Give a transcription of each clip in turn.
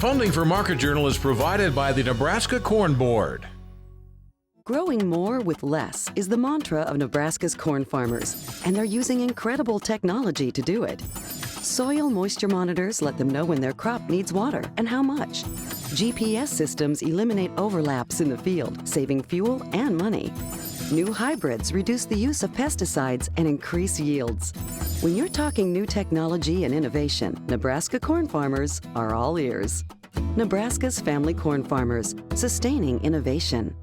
Funding for Market Journal is provided by the Nebraska Corn Board. Growing more with less is the mantra of Nebraska's corn farmers, and they're using incredible technology to do it. Soil moisture monitors let them know when their crop needs water and how much. GPS systems eliminate overlaps in the field, saving fuel and money. New hybrids reduce the use of pesticides and increase yields. When you're talking new technology and innovation, Nebraska corn farmers are all ears. Nebraska's family corn farmers, sustaining innovation.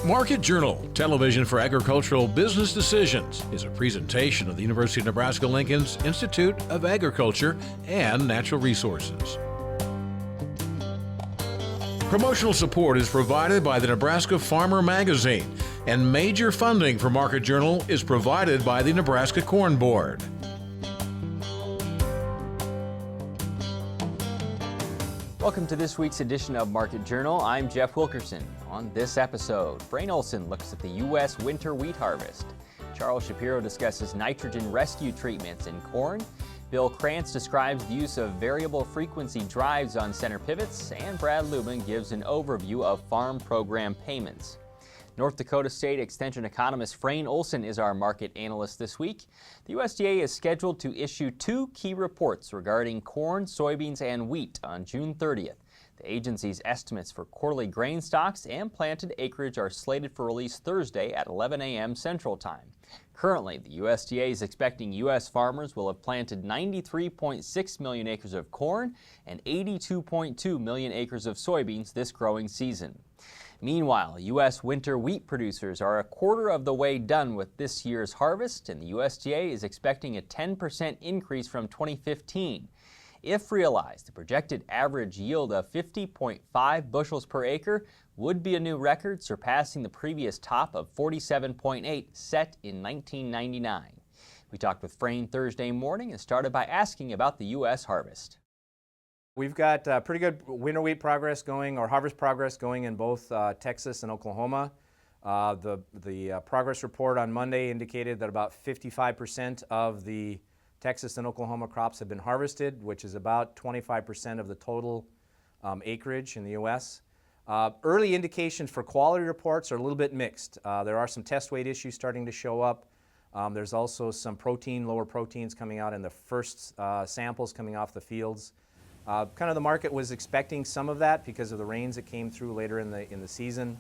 Market Journal, television for agricultural business decisions, is a presentation of the University of Nebraska-Lincoln's Institute of Agriculture and Natural Resources. Promotional support is provided by the Nebraska Farmer Magazine, and major funding for Market Journal is provided by the Nebraska Corn Board. Welcome to this week's edition of Market Journal. I'm Jeff Wilkerson. On this episode, Frayne Olson looks at the U.S. winter wheat harvest. Charles Shapiro discusses nitrogen rescue treatments in corn. Bill Kranz describes the use of variable frequency drives on center pivots. And Brad Lubben gives an overview of farm program payments. North Dakota State Extension economist Frayne Olson is our market analyst this week. The USDA is scheduled to issue 2 key reports regarding corn, soybeans, and wheat on June 30th. The agency's estimates for quarterly grain stocks and planted acreage are slated for release Thursday at 11 a.m. Central Time. Currently, the USDA is expecting U.S. farmers will have planted 93.6 million acres of corn and 82.2 million acres of soybeans this growing season. Meanwhile, U.S. winter wheat producers are a quarter of the way done with this year's harvest, and the USDA is expecting a 10% increase from 2015. If realized, the projected average yield of 50.5 bushels per acre would be a new record, surpassing the previous top of 47.8 set in 1999. We talked with Frayne Thursday morning and started by asking about the U.S. harvest. We've got pretty good winter wheat progress going, or harvest progress going in both Texas and Oklahoma. The progress report on Monday indicated that about 55% of the Texas and Oklahoma crops have been harvested, which is about 25% of the total acreage in the U.S. Early indications for quality reports are a little bit mixed. There are some test weight issues starting to show up. There's also some lower proteins coming out in the first samples coming off the fields. Kind of the market was expecting some of that because of the rains that came through later in the season.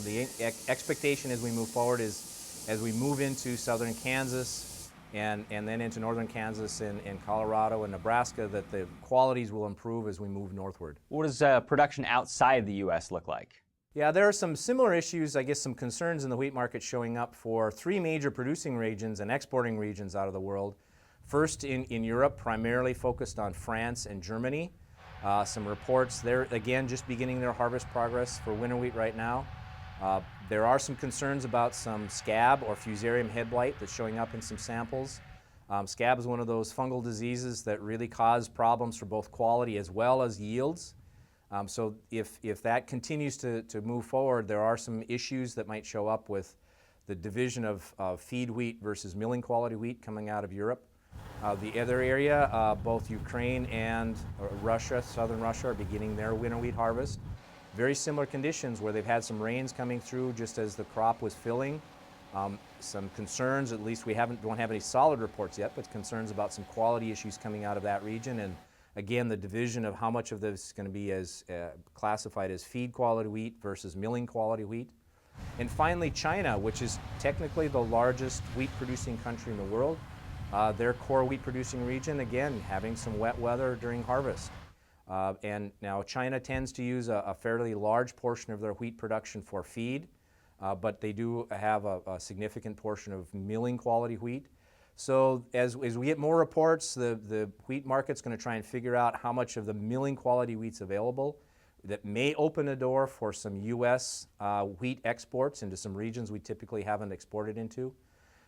The expectation as we move forward is as we move into southern Kansas and then into northern Kansas and Colorado and Nebraska, that the qualities will improve as we move northward. What does production outside the U.S. look like? Yeah, there are some similar issues, I guess some concerns in the wheat market showing up for 3 major producing regions and exporting regions out of the world. First in Europe, primarily focused on France and Germany. Some reports there, again, just beginning their harvest progress for winter wheat right now. There are some concerns about some scab or fusarium head blight that's showing up in some samples. Scab is one of those fungal diseases that really cause problems for both quality as well as yields. So if that continues to move forward, there are some issues that might show up with the division of feed wheat versus milling quality wheat coming out of Europe. The other area, both Ukraine and Russia, southern Russia, are beginning their winter wheat harvest. Very similar conditions where they've had some rains coming through just as the crop was filling. Some concerns, at least we don't have any solid reports yet, but concerns about some quality issues coming out of that region. And again, the division of how much of this is going to be as classified as feed quality wheat versus milling quality wheat. And finally, China, which is technically the largest wheat producing country in the world. Their core wheat producing region, again, having some wet weather during harvest. And now China tends to use a fairly large portion of their wheat production for feed, but they do have a significant portion of milling quality wheat. So as we get more reports, the wheat market's going to try and figure out how much of the milling quality wheat's available. That may open a door for some U.S. Wheat exports into some regions we typically haven't exported into.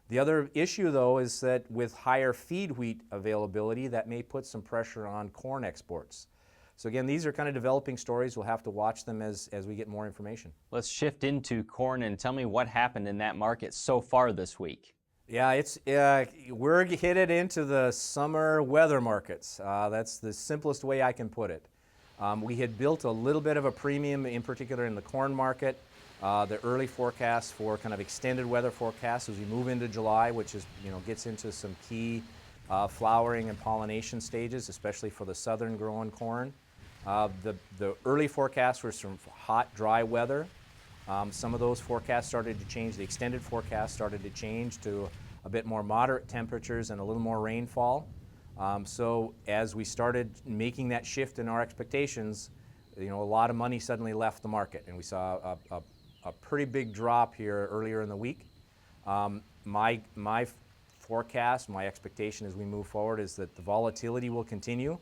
The other issue, though, is that with higher feed wheat availability, that may put some pressure on corn exports. So again, these are kind of developing stories. We'll have to watch them as we get more information. Let's shift into corn and tell me what happened in that market so far this week. Yeah, we're headed into the summer weather markets. That's the simplest way I can put it. We had built a little bit of a premium, in particular in the corn market. The early forecasts for kind of extended weather forecasts as we move into July, which is, gets into some key flowering and pollination stages, especially for the southern growing corn. The early forecasts were some hot, dry weather. Some of those forecasts started to change. The extended forecast started to change to a bit more moderate temperatures and a little more rainfall. So as we started making that shift in our expectations, a lot of money suddenly left the market, and we saw a pretty big drop here earlier in the week. My forecast, my expectation as we move forward is that the volatility will continue,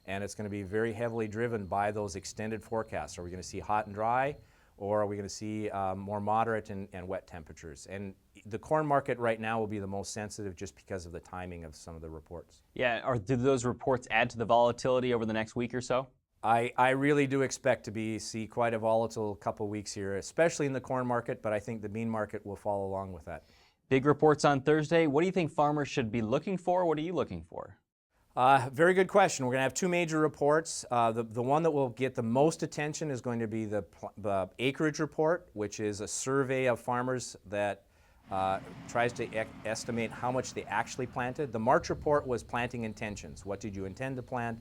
and it's going to be very heavily driven by those extended forecasts. Are we going to see hot and dry, or are we going to see more moderate and wet temperatures? And the corn market right now will be the most sensitive just because of the timing of some of the reports. Yeah, do those reports add to the volatility over the next week or so? I really do expect to see quite a volatile couple weeks here, especially in the corn market, but I think the bean market will follow along with that. Big reports on Thursday. What do you think farmers should be looking for? What are you looking for? Very good question. We're going to have two major reports. The one that will get the most attention is going to be the acreage report, which is a survey of farmers that tries to estimate how much they actually planted. The March report was planting intentions. What did you intend to plant?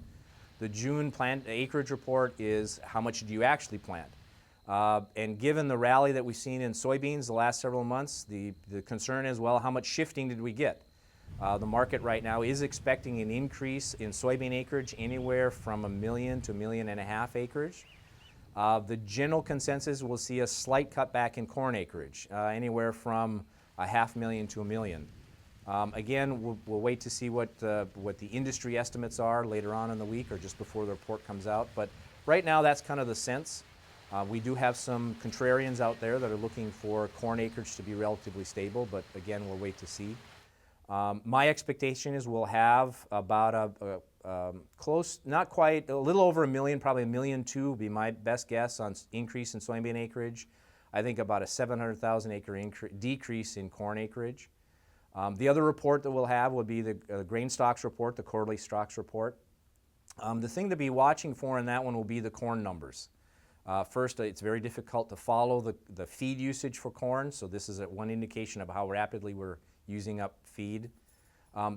The June acreage report is how much did you actually plant? And given the rally that we've seen in soybeans the last several months, the concern is, well, how much shifting did we get? The market right now is expecting an increase in soybean acreage anywhere from 1 million to 1.5 million acreage. The general consensus will see a slight cutback in corn acreage, anywhere from 500,000 to 1 million. Again, we'll wait to see what the industry estimates are later on in the week or just before the report comes out. But right now, that's kind of the sense. We do have some contrarians out there that are looking for corn acreage to be relatively stable, but again, we'll wait to see. My expectation is we'll have about close, not quite, a little over 1 million, probably 1.2 million would be my best guess on increase in soybean acreage. I think about a 700,000 acre decrease in corn acreage. The other report that we'll have will be the grain stocks report, the quarterly stocks report. The thing to be watching for in that one will be the corn numbers. First, it's very difficult to follow the feed usage for corn, so this is one indication of how rapidly we're using up feed.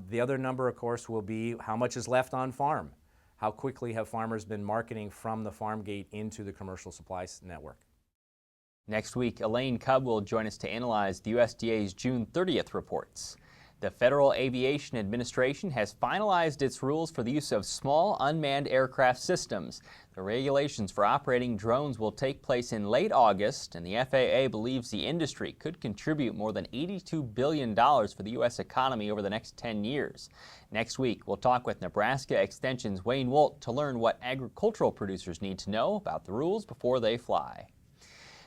The other number, of course, will be how much is left on farm. How quickly have farmers been marketing from the farm gate into the commercial supply network? Next week, Elaine Cubb will join us to analyze the USDA's June 30th reports. The Federal Aviation Administration has finalized its rules for the use of small unmanned aircraft systems. The regulations for operating drones will take place in late August, and the FAA believes the industry could contribute more than $82 billion for the U.S. economy over the next 10 years. Next week, we'll talk with Nebraska Extension's Wayne Wolt to learn what agricultural producers need to know about the rules before they fly.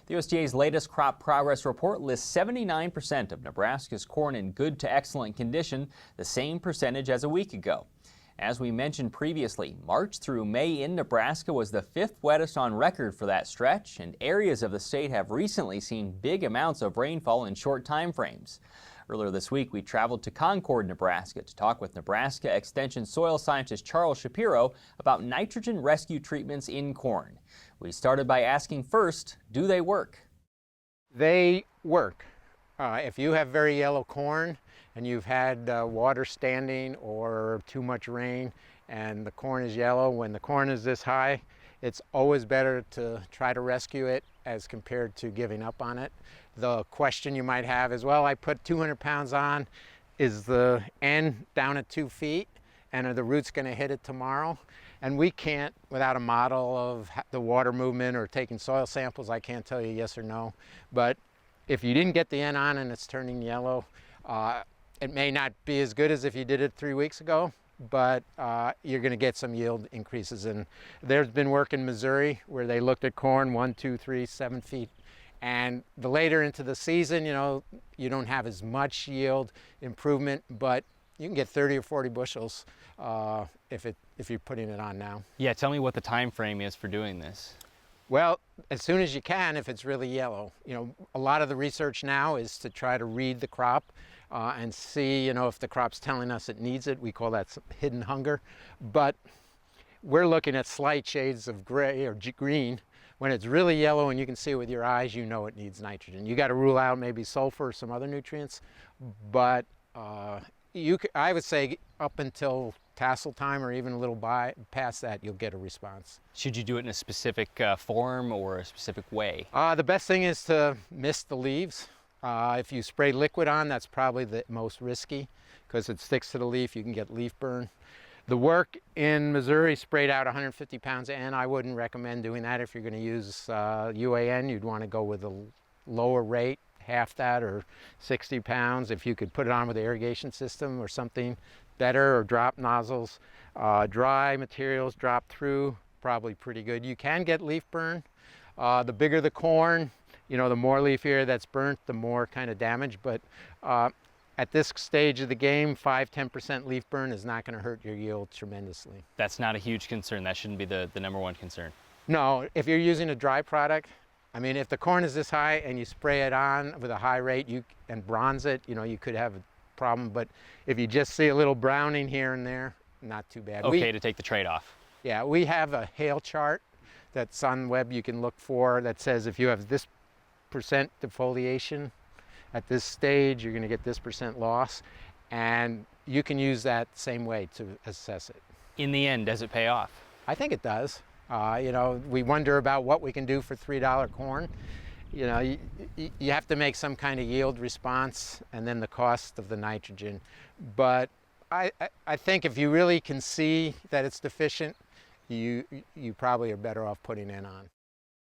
The USDA's latest crop progress report lists 79% of Nebraska's corn in good to excellent condition, the same percentage as a week ago. As we mentioned previously, March through May in Nebraska was the 5th wettest on record for that stretch, and areas of the state have recently seen big amounts of rainfall in short time frames. Earlier this week, we traveled to Concord, Nebraska to talk with Nebraska Extension soil scientist Charles Shapiro about nitrogen rescue treatments in corn. We started by asking first, do they work? They work. If you have very yellow corn and you've had water standing or too much rain and the corn is yellow, when the corn is this high, it's always better to try to rescue it as compared to giving up on it. The question you might have is, well, I put 200 pounds on, is the end down at 2 feet and are the roots going to hit it tomorrow? And we can't, without a model of the water movement or taking soil samples, I can't tell you yes or no. But if you didn't get the end on and it's turning yellow, it may not be as good as if you did it 3 weeks ago, but you're going to get some yield increases. And there's been work in Missouri where they looked at corn 1, 2, 3, 7 feet. And the later into the season, you don't have as much yield improvement, but you can get 30 or 40 bushels if you're putting it on now. Yeah, tell me what the time frame is for doing this. Well, as soon as you can if it's really yellow. You know, a lot of the research now is to try to read the crop and see, you know, if the crop's telling us it needs it. We call that hidden hunger. But we're looking at slight shades of gray or green. When it's really yellow and you can see it with your eyes, you know it needs nitrogen. You got to rule out maybe sulfur or some other nutrients, but I would say up until tassel time or even a little past that, you'll get a response. Should you do it in a specific form or a specific way? The best thing is to mist the leaves. If you spray liquid on, that's probably the most risky because it sticks to the leaf. You can get leaf burn. The work in Missouri sprayed out 150 pounds of N. I wouldn't recommend doing that. If you're going to use UAN, you'd want to go with a lower rate, half that or 60 pounds. If you could put it on with the irrigation system or something better, or drop nozzles. Dry materials drop through, probably pretty good. You can get leaf burn. The bigger the corn, you know, the more leaf area that's burnt, the more kind of damage. But at this stage of the game, 5–10% leaf burn is not going to hurt your yield tremendously. That's not a huge concern. That shouldn't be the number one concern. No, if you're using a dry product, I mean, if the corn is this high and you spray it on with a high rate and bronze it, you know, you could have a problem. But if you just see a little browning here and there, not too bad. Okay to take the trade-off. Yeah, we have a hail chart that's on web you can look for that says if you have this percent defoliation at this stage, you're going to get this percent loss, and you can use that same way to assess it. In the end, does it pay off? I think it does. You know, we wonder about what we can do for $3 corn. You know, you have to make some kind of yield response and then the cost of the nitrogen. But I think if you really can see that it's deficient, you probably are better off putting N on.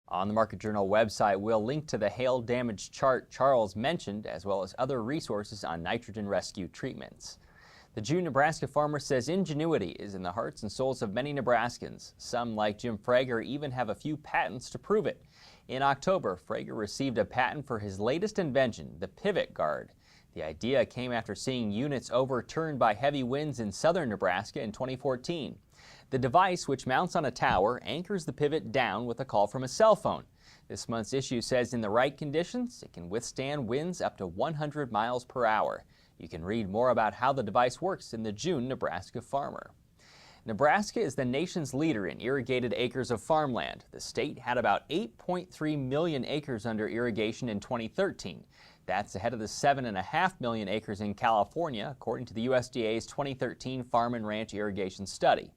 On the Market Journal website, we'll link to the hail damage chart Charles mentioned, as well as other resources on nitrogen rescue treatments. The June Nebraska farmer says ingenuity is in the hearts and souls of many Nebraskans. Some, like Jim Frager, even have a few patents to prove it. In October, Frager received a patent for his latest invention, the pivot guard. The idea came after seeing units overturned by heavy winds in southern Nebraska in 2014. The device, which mounts on a tower, anchors the pivot down with a call from a cell phone. This month's issue says in the right conditions, it can withstand winds up to 100 miles per hour. You can read more about how the device works in the June Nebraska Farmer. Nebraska is the nation's leader in irrigated acres of farmland. The state had about 8.3 million acres under irrigation in 2013. That's ahead of the 7.5 million acres in California, according to the USDA's 2013 Farm and Ranch Irrigation Study.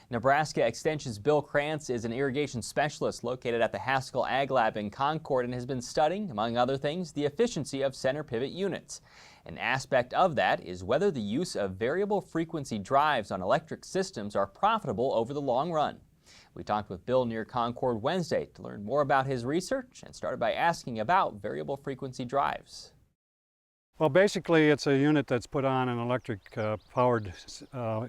Nebraska Extension's Bill Kranz is an irrigation specialist located at the Haskell Ag Lab in Concord and has been studying, among other things, the efficiency of center pivot units. An aspect of that is whether the use of variable frequency drives on electric systems are profitable over the long run. We talked with Bill near Concord Wednesday to learn more about his research and started by asking about variable frequency drives. Well, basically it's a unit that's put on an electric powered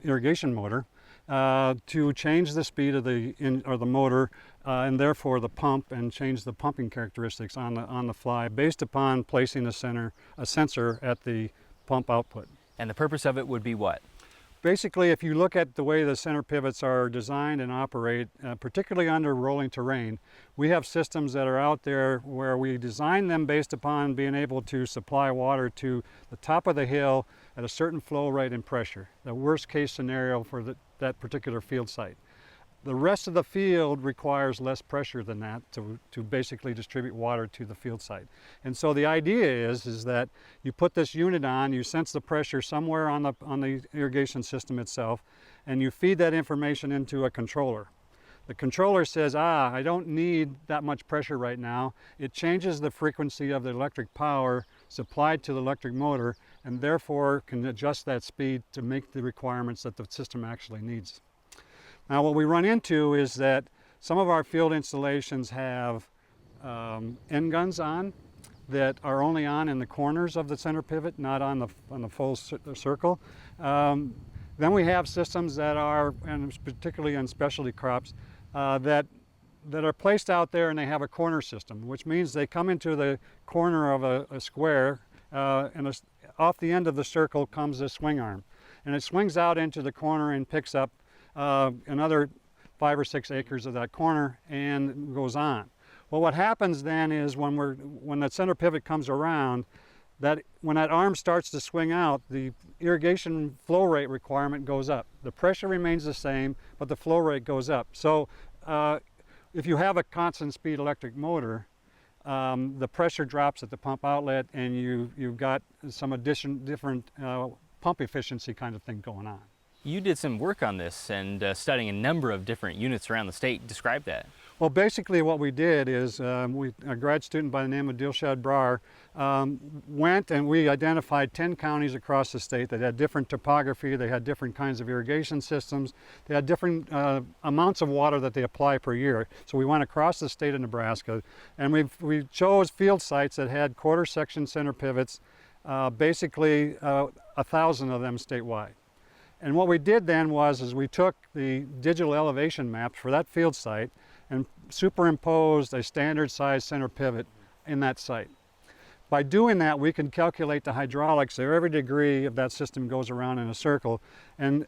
irrigation motor to change the speed of the motor and therefore the pump, and change the pumping characteristics on the fly based upon placing a sensor at the pump output. And the purpose of it would be what? Basically, if you look at the way the center pivots are designed and operate, particularly under rolling terrain, we have systems that are out there where we design them based upon being able to supply water to the top of the hill at a certain flow rate and pressure, the worst case scenario for that particular field site. The rest of the field requires less pressure than that to basically distribute water to the field site. And so the idea is that you put this unit on, you sense the pressure somewhere on the irrigation system itself, and you feed that information into a controller. The controller says, I don't need that much pressure right now. It changes the frequency of the electric power supplied to the electric motor, and therefore can adjust that speed to make the requirements that the system actually needs. Now what we run into is that some of our field installations have end guns on that are only on in the corners of the center pivot, not on the full circle. Then we have systems that are, and particularly on specialty crops, that are placed out there and they have a corner system, which means they come into the corner of a square and off the end of the circle comes a swing arm. and it swings out into the corner and picks up another 5 or 6 acres of that corner and goes on. Well, what happens then is when that center pivot comes around, when that arm starts to swing out, the irrigation flow rate requirement goes up. The pressure remains the same, but the flow rate goes up. So if you have a constant speed electric motor, the pressure drops at the pump outlet, and you've got some different pump efficiency kind of thing going on. You did some work on this and studying a number of different units around the state. Describe that. Well, basically what we did is a grad student by the name of Dilshad Brar went and we identified 10 counties across the state that had different topography, they had different kinds of irrigation systems, they had different amounts of water that they apply per year. So we went across the state of Nebraska, and we chose field sites that had quarter section center pivots, basically 1,000 of them statewide. And what we did then was we took the digital elevation maps for that field site and superimposed a standard size center pivot in that site. By doing that, we can calculate the hydraulics of every degree of that system goes around in a circle and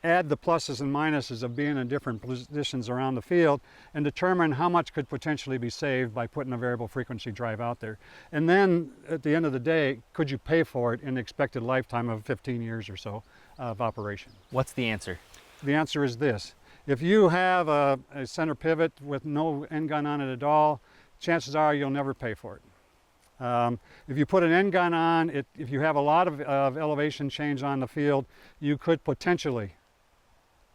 add the pluses and minuses of being in different positions around the field and determine how much could potentially be saved by putting a variable frequency drive out there. And then at the end of the day, could you pay for it in the expected lifetime of 15 years or so of operation? What's the answer? The answer is this. If you have a center pivot with no end gun on it at all, chances are you'll never pay for it. If you put an end gun on, if you have a lot of elevation change on the field, you could potentially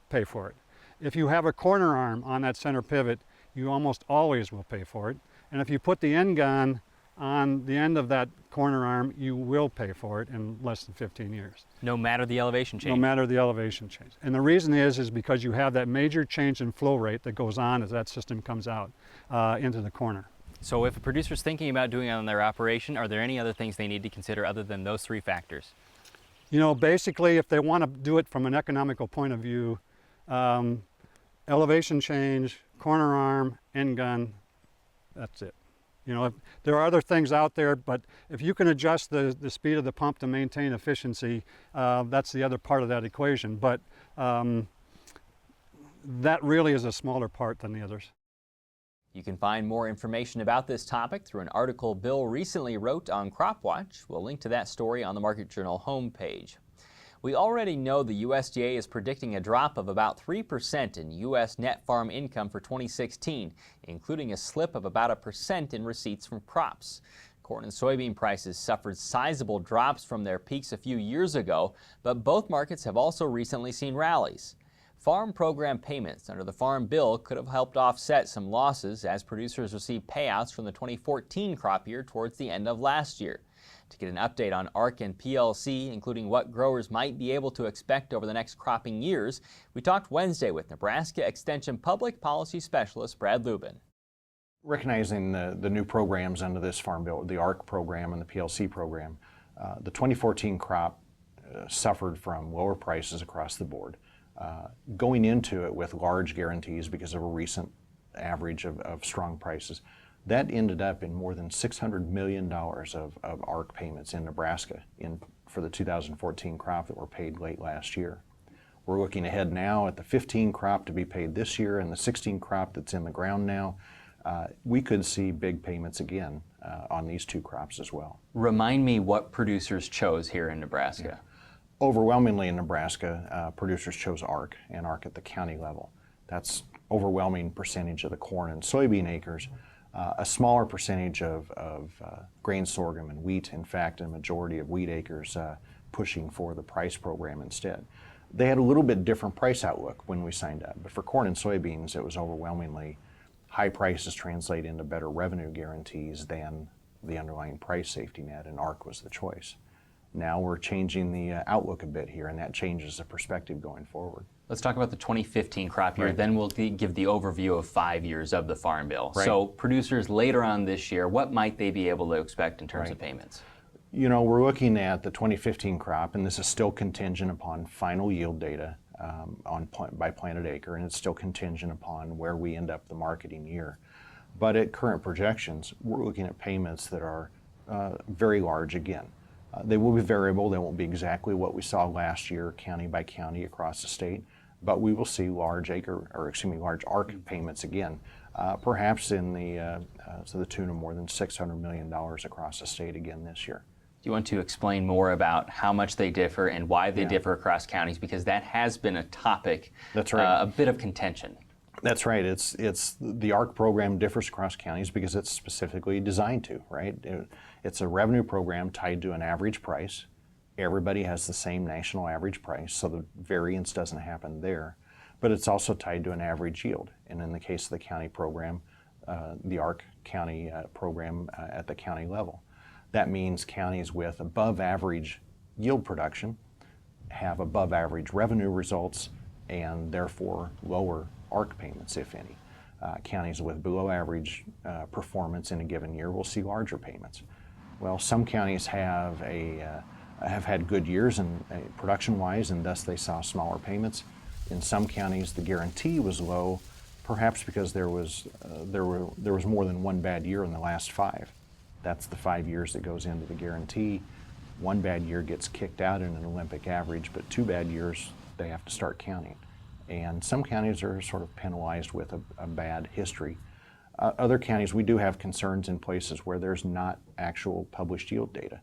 pay for it. If you have a corner arm on that center pivot, you almost always will pay for it. And if you put the end gun on the end of that corner arm, you will pay for it in less than 15 years. No matter the elevation change? No matter the elevation change. And the reason is because you have that major change in flow rate that goes on as that system comes out into the corner. So if a producer's thinking about doing it on their operation, are there any other things they need to consider other than those 3 factors? You know, basically, if they want to do it from an economical point of view, elevation change, corner arm, end gun, that's it. You know, there are other things out there, but if you can adjust the speed of the pump to maintain efficiency, that's the other part of that equation. But that really is a smaller part than the others. You can find more information about this topic through an article Bill recently wrote on Crop Watch. We'll link to that story on the Market Journal homepage. We already know the USDA is predicting a drop of about 3% in U.S. net farm income for 2016, including a slip of about 1% in receipts from crops. Corn and soybean prices suffered sizable drops from their peaks a few years ago, but both markets have also recently seen rallies. Farm program payments under the Farm Bill could have helped offset some losses as producers received payouts from the 2014 crop year towards the end of last year. To get an update on ARC and PLC, including what growers might be able to expect over the next cropping years, we talked Wednesday with Nebraska Extension Public Policy Specialist Brad Lubben. Recognizing the new programs under this Farm Bill, the ARC program and the PLC program, the 2014 crop suffered from lower prices across the board. Going into it with large guarantees because of a recent average of strong prices, that ended up in more than $600 million of ARC payments in Nebraska for the 2014 crop that were paid late last year. We're looking ahead now at the 15 crop to be paid this year and the 16 crop that's in the ground now. We could see big payments again on these 2 crops as well. Remind me what producers chose here in Nebraska. Yeah. Overwhelmingly in Nebraska, producers chose ARC and ARC at the county level. That's overwhelming percentage of the corn and soybean acres. A smaller percentage of grain, sorghum, and wheat. In fact, a majority of wheat acres pushing for the price program instead. They had a little bit different price outlook when we signed up, but for corn and soybeans, it was overwhelmingly high prices translate into better revenue guarantees than the underlying price safety net, and ARC was the choice. Now we're changing the outlook a bit here, and that changes the perspective going forward. Let's talk about the 2015 crop year, Right. then we'll give the overview of 5 years of the Farm Bill. Right. So producers later on this year, what might they be able to expect in terms of payments? You know, we're looking at the 2015 crop, and this is still contingent upon final yield data by planted acre, and it's still contingent upon where we end up the marketing year. But at current projections, we're looking at payments that are very large again. They will be variable. They won't be exactly what we saw last year, county by county across the state, but we will see large large ARC payments again, perhaps in to the tune of more than $600 million across the state again this year. Do you want to explain more about how much they differ and why they differ across counties? Because that has been a topic, that's right, a bit of contention. That's right. It's the ARC program differs across counties because it's specifically designed to, right? It's a revenue program tied to an average price. Everybody has the same national average price, so the variance doesn't happen there. But it's also tied to an average yield. And in the case of the county program, the ARC county program at the county level, that means counties with above average yield production have above average revenue results and therefore lower ARC payments, if any. Counties with below average performance in a given year will see larger payments. Well, some counties have had good years and production-wise, and thus they saw smaller payments. In some counties, the guarantee was low, perhaps because there was more than one bad year in the last 5. That's the 5 years that goes into the guarantee. One bad year gets kicked out in an Olympic average, but 2 bad years, they have to start counting. And some counties are sort of penalized with a bad history. Other counties, we do have concerns in places where there's not actual published yield data.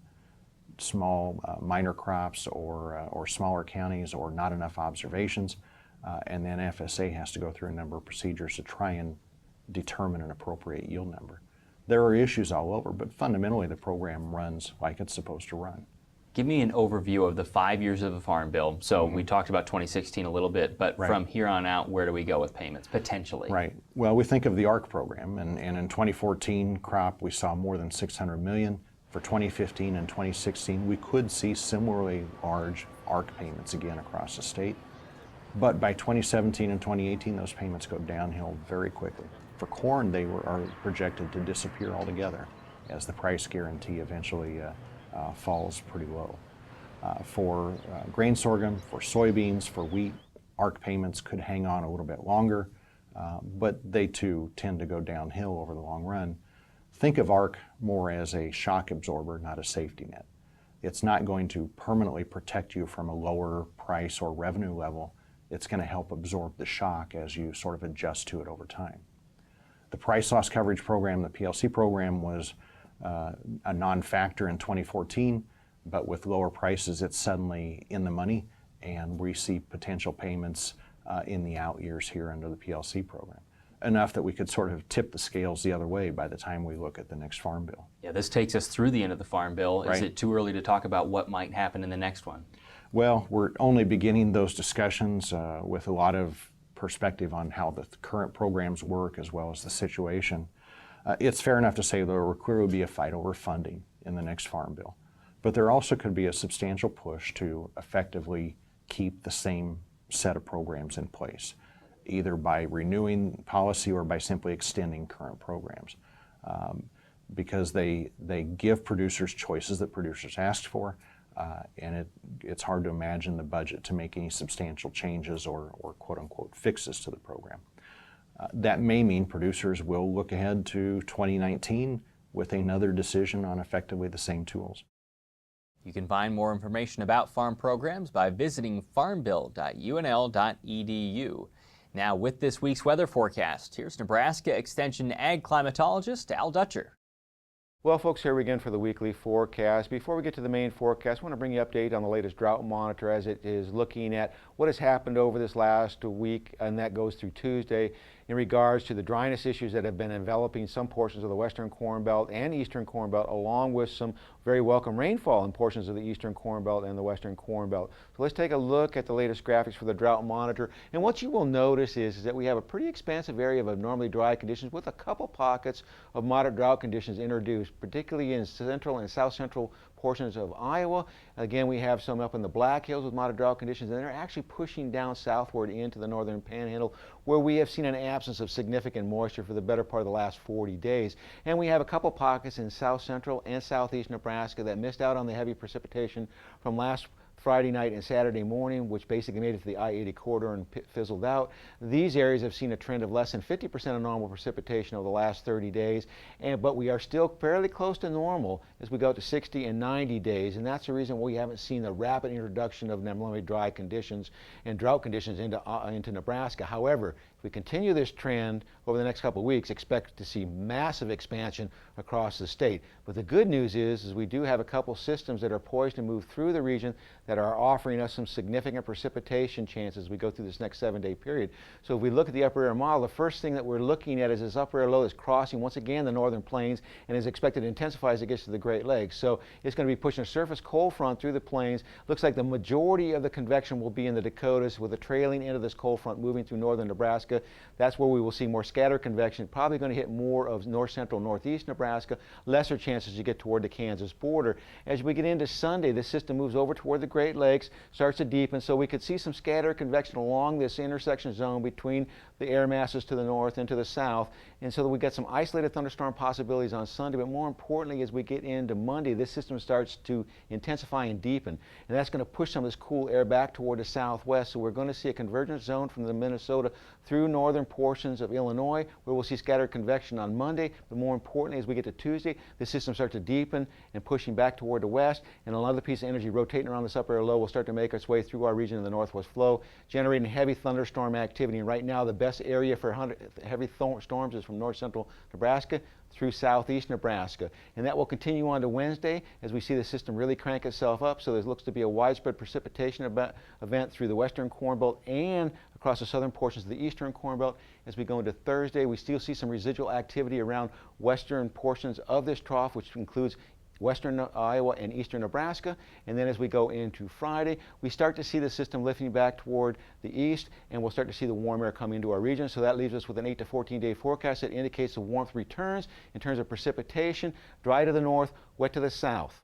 Small minor crops or smaller counties or not enough observations, and then FSA has to go through a number of procedures to try and determine an appropriate yield number. There are issues all over, but fundamentally the program runs like it's supposed to run. Give me an overview of the 5 years of the Farm Bill. So we talked about 2016 a little bit, but from here on out, where do we go with payments, potentially? Right. Well, we think of the ARC program, and in 2014 crop, we saw more than $600 million. For 2015 and 2016, we could see similarly large ARC payments again across the state. But by 2017 and 2018, those payments go downhill very quickly. For corn, they are projected to disappear altogether as the price guarantee eventually falls pretty low. For grain sorghum, for soybeans, for wheat, ARC payments could hang on a little bit longer, but they too tend to go downhill over the long run. Think of ARC more as a shock absorber, not a safety net. It's not going to permanently protect you from a lower price or revenue level. It's going to help absorb the shock as you sort of adjust to it over time. The price loss coverage program, the PLC program, was a non-factor in 2014, but with lower prices, it's suddenly in the money, and we see potential payments in the out years here under the PLC program. Enough that we could sort of tip the scales the other way by the time we look at the next Farm Bill. Yeah, this takes us through the end of the Farm Bill. Right. Is it too early to talk about what might happen in the next one? Well, we're only beginning those discussions with a lot of perspective on how the current programs work as well as the situation. It's fair enough to say there will clearly be a fight over funding in the next Farm Bill, but there also could be a substantial push to effectively keep the same set of programs in place, either by renewing policy or by simply extending current programs, because they give producers choices that producers asked for, and it's hard to imagine the budget to make any substantial changes or quote-unquote fixes to the program. That may mean producers will look ahead to 2019 with another decision on effectively the same tools. You can find more information about farm programs by visiting farmbill.unl.edu. Now, with this week's weather forecast, here's Nebraska Extension Ag climatologist Al Dutcher. Well, folks, here we again for the weekly forecast. Before we get to the main forecast, I want to bring you an update on the latest drought monitor as it is looking at what has happened over this last week, and that goes through Tuesday, in regards to the dryness issues that have been enveloping some portions of the western Corn Belt and eastern Corn Belt, along with some very welcome rainfall in portions of the eastern Corn Belt and the western Corn Belt. So let's take a look at the latest graphics for the drought monitor. And what you will notice is that we have a pretty expansive area of abnormally dry conditions with a couple pockets of moderate drought conditions introduced, particularly in central and south central portions of Iowa. Again, we have some up in the Black Hills with moderate drought conditions, and they're actually pushing down southward into the northern Panhandle, where we have seen an absence of significant moisture for the better part of the last 40 days. And we have a couple pockets in south central and southeast Nebraska that missed out on the heavy precipitation from last Friday night and Saturday morning, which basically made it to the I-80 corridor and fizzled out. These areas have seen a trend of less than 50% of normal precipitation over the last 30 days, but we are still fairly close to normal as we go to 60 and 90 days, and that's the reason why we haven't seen the rapid introduction of abnormally dry conditions and drought conditions into Nebraska. However, if we continue this trend over the next couple of weeks, expect to see massive expansion across the state. But the good news is we do have a couple systems that are poised to move through the region that are offering us some significant precipitation chances as we go through this next 7-day period. So if we look at the upper air model, the first thing that we're looking at is this upper air low that's crossing once again the northern plains and is expected to intensify as it gets to the Great Lakes. So it's going to be pushing a surface cold front through the plains. Looks like the majority of the convection will be in the Dakotas, with the trailing end of this cold front moving through northern Nebraska. That's where we will see more scattered convection, probably going to hit more of north central, northeast Nebraska, lesser chances to get toward the Kansas border. As we get into Sunday, this system moves over toward the Great Lakes, starts to deepen, so we could see some scattered convection along this intersection zone between the air masses to the north and to the south, and so that we get some isolated thunderstorm possibilities on Sunday. But more importantly, as we get into Monday, this system starts to intensify and deepen, and that's going to push some of this cool air back toward the southwest. So we're going to see a convergence zone from the Minnesota through northern portions of Illinois, where we'll see scattered convection on Monday. But more importantly, as we get to Tuesday, the system starts to deepen and pushing back toward the west, and another piece of energy rotating around this upper air low will start to make its way through our region in the northwest flow, generating heavy thunderstorm activity. And right now, the best area for heavy storms is from north central Nebraska through southeast Nebraska, and that will continue on to Wednesday as we see the system really crank itself up. So there looks to be a widespread precipitation event through the western Corn Belt and across the southern portions of the eastern Corn Belt. As we go into Thursday, we still see some residual activity around western portions of this trough, which includes western Iowa and eastern Nebraska. And then as we go into Friday, we start to see the system lifting back toward the east, and we'll start to see the warm air come into our region. So that leaves us with an 8 to 14-day forecast that indicates the warmth returns in terms of precipitation, dry to the north, wet to the south.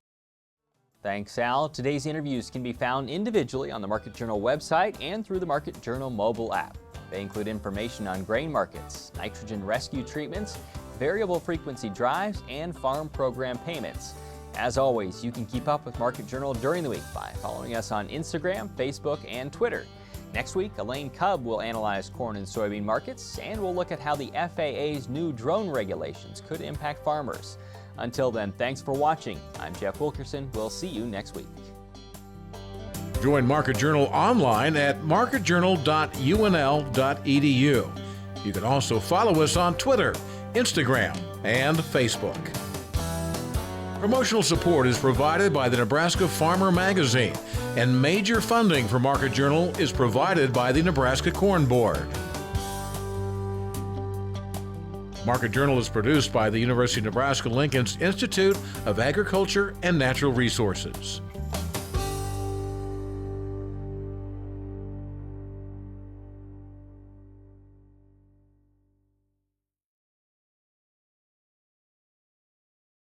Thanks, Al. Today's interviews can be found individually on the Market Journal website and through the Market Journal mobile app. They include information on grain markets, nitrogen rescue treatments, variable frequency drives, and farm program payments. As always, you can keep up with Market Journal during the week by following us on Instagram, Facebook, and Twitter. Next week, Elaine Cubb will analyze corn and soybean markets, and we'll look at how the FAA's new drone regulations could impact farmers. Until then, thanks for watching. I'm Jeff Wilkerson. We'll see you next week. Join Market Journal online at marketjournal.unl.edu. You can also follow us on Twitter, Instagram, and Facebook. Promotional support is provided by the Nebraska Farmer Magazine, and major funding for Market Journal is provided by the Nebraska Corn Board. Market Journal is produced by the University of Nebraska-Lincoln's Institute of Agriculture and Natural Resources.